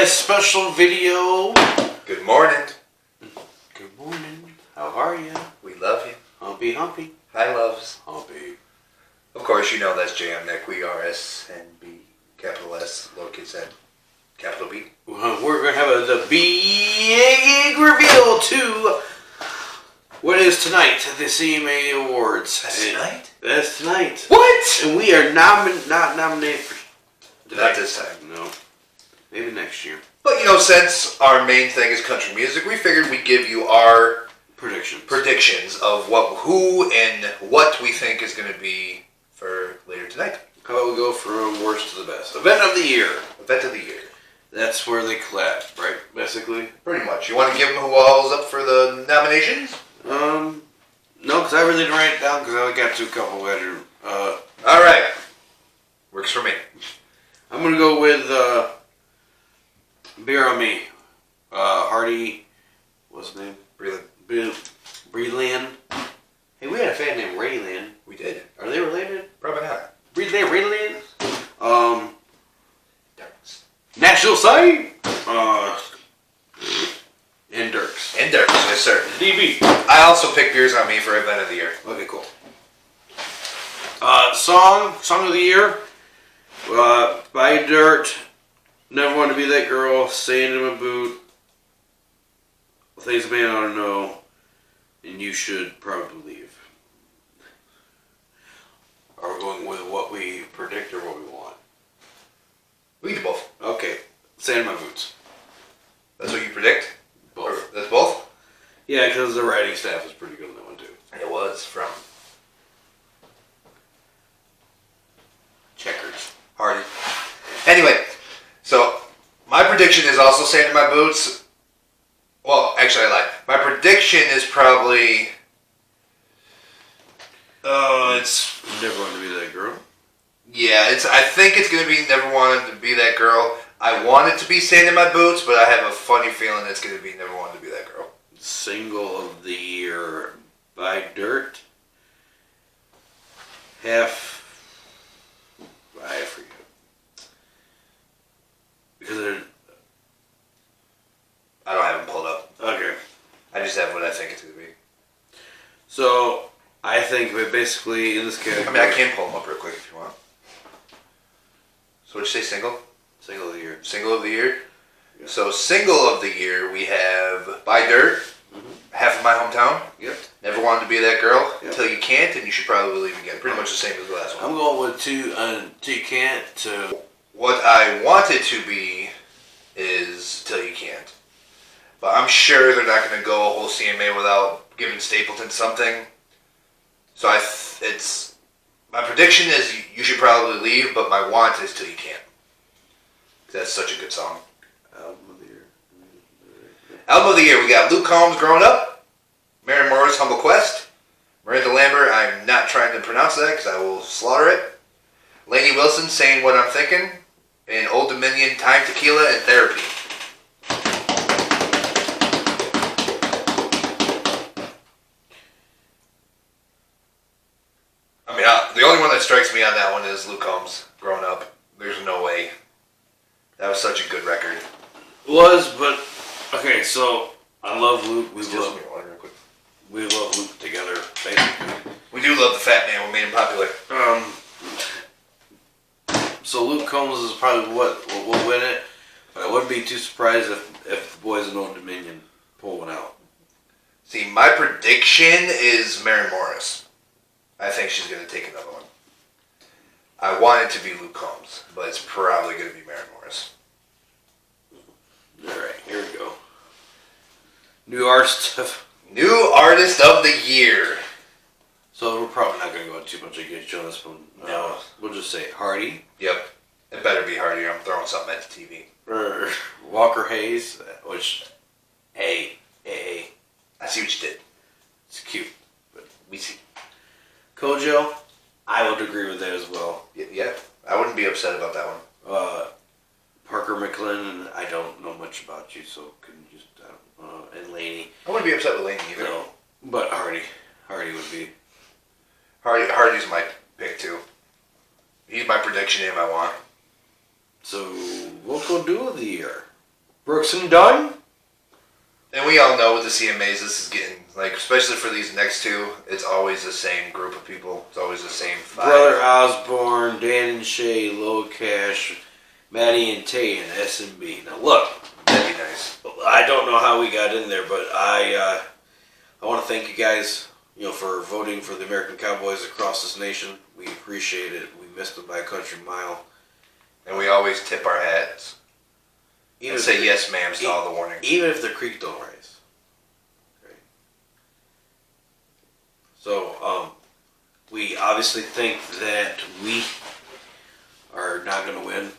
special video. Good morning. Good morning. How are you? We love you. Humpy, humpy. Hi, loves. Humpy. Of course, you know that's J.M. Nick. We are S.n.B. Capital S, lowercase n, capital B. We're going to have the big reveal to what is tonight, the CMA Awards. That's tonight? That's tonight. What? And we are not nominated for... Not this time. No. Maybe next year. But, you know, since our main thing is country music, we figured we'd give you our predictions of who and what we think is going to be for later tonight. How about we go from worst to the best? Event of the year. Event of the year. That's where they collab, right? Basically. Pretty much. You want to give them who all's up for the nominations? No, because I really didn't write it down because I only got to a couple later. All right. Works for me. I'm gonna go with Beer on Me. Hardy. What's his name? Breland. Hey, we had a fan named Rayland. We did. Are they related? Probably not. Rayland. National Site. And Dirks. And Dirks, yes sir. DB. I also picked Beers on Me for Event of the Year. Okay, cool. Song of the year. By Dirt. Never Want to Be That Girl. Sand in My Boot. Things a Man Ought to Know. And You Should Probably Leave. Are we going with what we predict or what we want? We can do both. Okay. Sand in My Boots. That's what you predict? Both. That's both? Yeah, because the writing staff is pretty good on that one too. It was from Checkers. Hardy. Anyway, so my prediction is also Sand in My Boots. Well, actually I lied. My prediction is probably... it's... Never Want to Be That Girl. Yeah, I think it's going to be Never Wanted to Be That Girl. I want it to be Sand in My Boots, but I have a funny feeling it's going to be Never Wanted to Be That Girl. Single of the year by Dirt. I forget. Because I don't have them pulled up. okay. I just have what I think it's going to be. So, I think that basically in this category... I mean, I can pull them up real quick if you want. So what'd you say, single? Single of the year. Single of the year? Yeah. So single of the year, we have By Dirt, Half of My Hometown, Yep. Never Wanted to Be That Girl, Yep. Till You Can't, and You Should Probably Leave Again. Pretty much the same as the last one. I'm going with Till You Can't to... What I want it to be is Till You Can't. But I'm sure they're not going to go a whole CMA without giving Stapleton something. So it's... My prediction is You Should Probably Leave, but my want is Till You Can't. That's such a good song. Album of the year. Album of the year, we got Luke Combs, Growing Up, Mary Morris, Humble Quest, Miranda Lambert, I'm not trying to pronounce that because I will slaughter it, Lainey Wilson, Saying What I'm Thinking, and Old Dominion, Time, Tequila, and Therapy. I mean, the only one that strikes me on that one is Luke Combs, Growing Up. There's no way. That was such a good record. It was, but... Okay, so... I love Luke. We love Luke together, basically. We do love the fat man. We made him popular. So Luke Combs is probably what will win it, but I wouldn't be too surprised if the boys in Old Dominion pull one out. See, my prediction is Mary Morris. I think she's going to take another one. I want it to be Luke Combs, but it's probably going to be Mary Morris. Alright, here we go. New artist of the year. So we're probably not going to go too much against you on this one. No. We'll just say Hardy. Yep. It better be Hardy or I'm throwing something at the TV. Or Walker Hayes, which, hey. I see what you did. It's cute, but we see. Kojo, I would agree with that as well. Yeah, I wouldn't be upset about that one. Parker McLennan, I don't know much about you, so couldn't just, and Laney. I wouldn't be upset with Laney either. No, but Hardy would be. Hardy's my pick too. He's my prediction and my want. So, what will do of the year? Brooks and Dunn. And we all know with the CMAs, this is getting, like, especially for these next two, it's always the same group of people. It's always the same 5. Brother Osborne, Dan and Shay, Low Cash, Maddie and Tay, and S.n.B. Now look, That'd be nice. I don't know how we got in there, but I want to thank you guys, for voting for the American Cowboys across this nation. We appreciate it. We missed them by a country mile. And we always tip our hats. And say yes, ma'am, to all the warnings. Even if the creek don't rise. Okay. So, we obviously think that we are not going to win.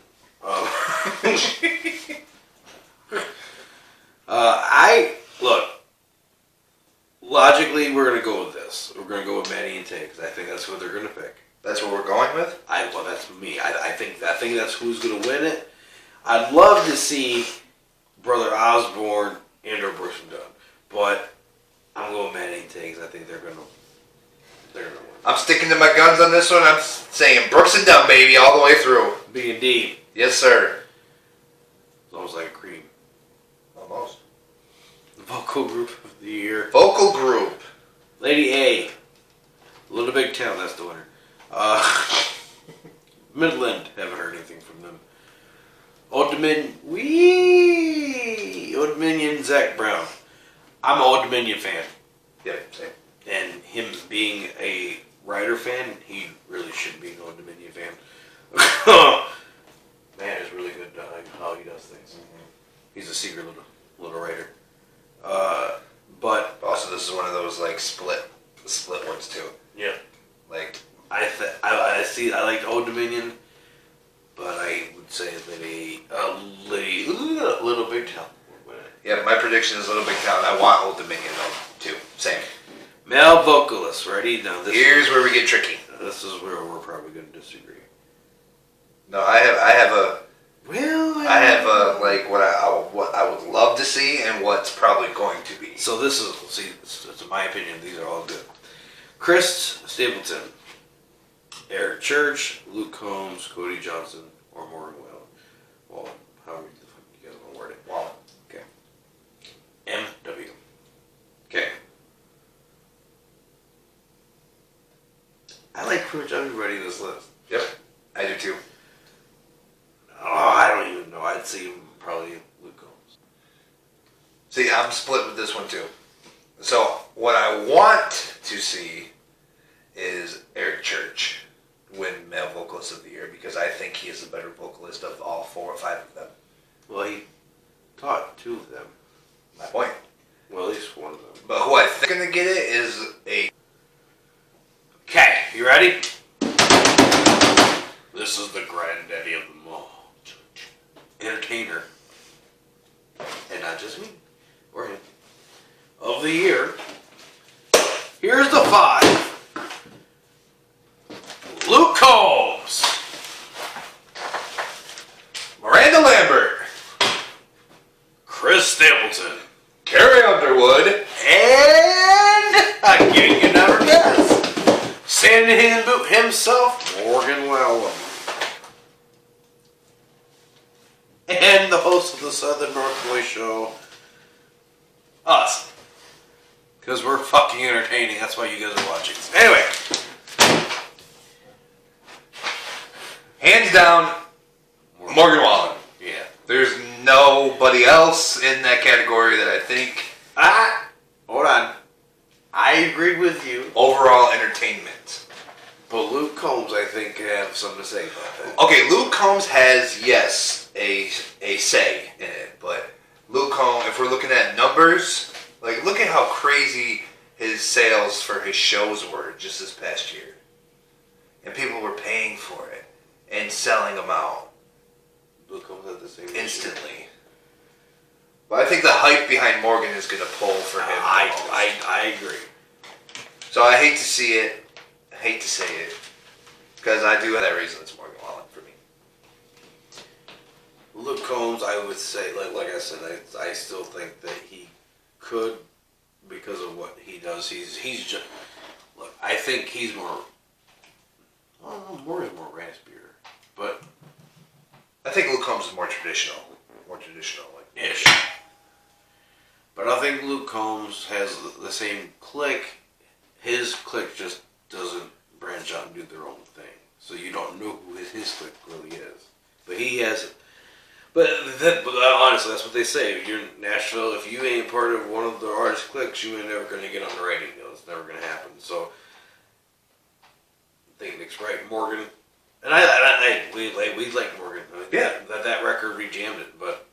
Logically, we're going to go with this. We're going to go with Maddie and Tay because I think that's who they're going to pick. That's what we're going with? Well, that's me. I think that's who's going to win it. I'd love to see Brother Osborne and or Brooks and Dunn, but I'm going with Maddie and Tay because I think they're going to win. I'm sticking to my guns on this one. I'm saying Brooks and Dunn, baby, all the way through. B&D. Yes, sir. It's almost like a cream. Almost. The vocal group of the year. Vocal group. Lady A. Little Big Town, that's the winner. Midland, haven't heard anything from them. Old Dominion, Zach Brown. I'm an Old Dominion fan. Yep, same. And him being a Rider fan, he really shouldn't be an Old Dominion fan. Man, it's really good how he does things. Mm-hmm. He's a secret little writer. But also, this is one of those like split ones too. Yeah. Like I like Old Dominion, but I would say Little Big Town. Yeah, my prediction is Little Big Town. I want Old Dominion though too. Same. Male vocalist, ready? Now here's where we get tricky. This is where we're probably going to disagree. No, I have a like what I would love to see and what's probably going to be. So this is it's my opinion. These are all good. Chris Stapleton, Eric Church, Luke Combs, Cody Johnson, or Morgan Well, however the fuck you guys want to word it. Wow. Okay. MW. Okay. I like pretty much everybody in this list. Yep, I do too. Oh, I don't even know. I'd see probably Luke Combs. See, I'm split with this one too. So what I want to see is Eric Church win Male Vocalist of the Year because I think he is the better vocalist of all 4 or 5 of them. Well, he taught 2 of them. My point. Well, at least one of them. But who I think is going to get it is a... Okay, you ready? This is the granddaddy of them all. Entertainer. And not just me. Or him. Of the year. Here's the 5. Luke Combs. Miranda Lambert. Chris Stapleton. Carrie Underwood. And I'm giving you another guess. Standing in his boot himself, Morgan Wallen. And the host of the Southern North Boy Show, us. Because we're fucking entertaining. That's why you guys are watching. Anyway. Hands down, Morgan Wallen. Yeah. There's nobody else in that category that I think... Hold on. I agreed with you. Overall entertainment. But Luke Combs, I think, have something to say about that. Okay, Luke Combs has, yes, a say in it. But Luke Combs, if we're looking at numbers, like, look at how crazy his sales for his shows were just this past year. And people were paying for it and selling them out. Luke Combs had the same instantly. But I think the hype behind Morgan is going to pull for him. I agree. So I hate to see it. I hate to say it. Because I do have that reason it's Morgan Wallen for me. Luke Combs, I would say, like I said, I still think that he could, because of what he does. He's just, look, I think he's more, Morgan's more raspier, but I think Luke Combs is more traditional. Like Ish. But I think Luke Combs has the same clique. His clique just doesn't branch out and do their own thing. So you don't know who his clique really is. But he has... But honestly, that's what they say. If you're in Nashville, if you ain't part of one of the artist cliques, you ain't never going to get on the radio. It's never going to happen. So, I think Nick's right. Morgan, and we like Morgan. I mean, yeah. That record, we jammed it, but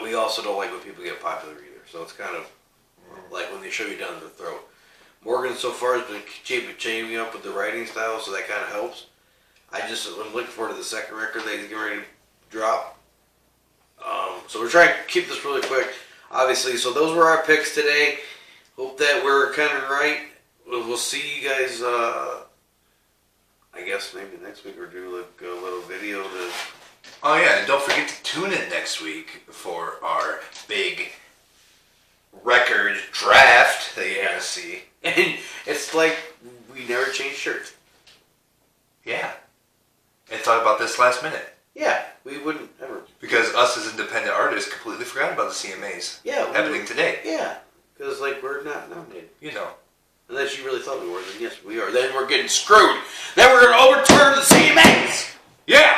we also don't like when people get popular either. So it's kind of like when they shove you down their throat. Morgan so far has been changing up with the writing style, so that kind of helps. I'm looking forward to the second record that he's getting ready to drop. So we're trying to keep this really quick, obviously. So those were our picks today. Hope that we're kind of right. We'll see you guys, I guess maybe next week, or do like a little video to... Oh yeah, and don't forget to tune in next week for our big record draft that you're going to see. And it's like we never change shirts. Yeah. And thought about this last minute. Yeah, we wouldn't ever. Because us as independent artists completely forgot about the CMAs. Yeah. Happening today. Yeah, because like we're not nominated. You know. Unless you really thought we were, then yes, we are. Then we're getting screwed. Then we're going to overturn the CMAs. Yeah!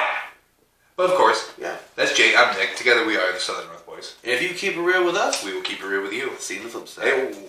But of course, yeah. That's Jay, I'm Nick. Together we are the Southern North Boys. And if you keep it real with us, we will keep it real with you. See you in the flip side. Hey.